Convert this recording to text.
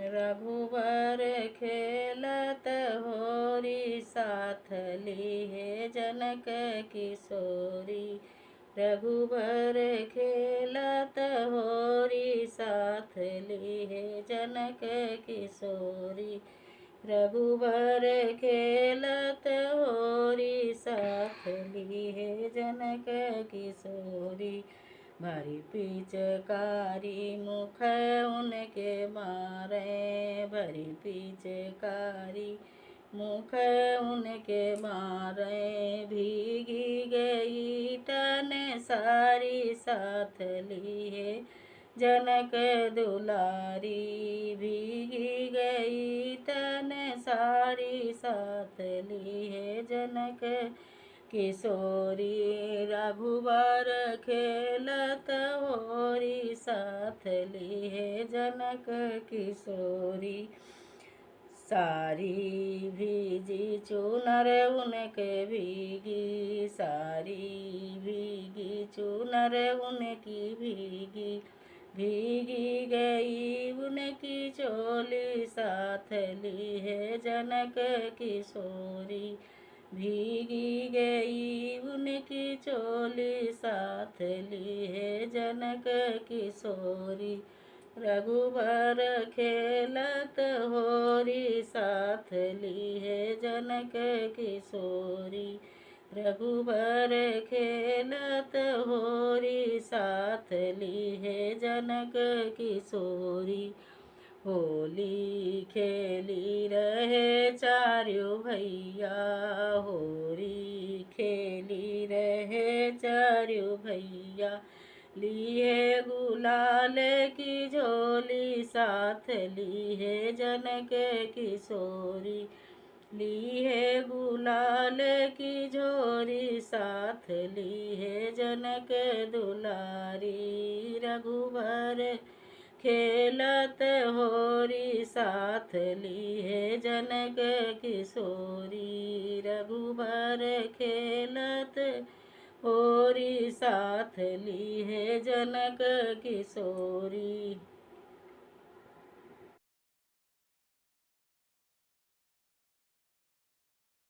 रघुबर खेलत होरी, साथ लिए जनक किशोरी। रघुबर खेलत होरी, साथ लिए जनक किशोरी। रघुबर खेलत होरी, साथ लिए जनक किशोरी। भारी पिचकारी मुख उनके मारे, भरी पिचकारी मुख उनके मारे। भीगी गई तन सारी, साथ लिए जनक दुलारी। भीगी गई तन सारी, साथ लिए जनक किशोरी। रघुबर खेलत होरी, साथ लिए जनक किशोरी। सारी भीजी चुनर उनके भीगी, सारी भीगी चुनर उनकी भीगी। भीगी गई उनकी चोली, साथ लिए जनक किशोरी। भीगी गई उनकी चोली, साथ लिए जनक किशोरी। रघुबर खेलत होरी, साथ लिए जनक किशोरी। रघुबर खेलत होरी, साथ लिए जनक किशोरी। होली खेली रहे चारों भैया, होली खेली रहे चारों भैया। लिए गुलाल की झोली, साथ लिए जनक किशोरी। लिए गुलाल की झोली, साथ लिए जनक दुलारी। रघुबर खेलत होरी, साथ लिए जनक किशोरी। रघुबर खेलत होरी, साथ लिए जनक किशोरी।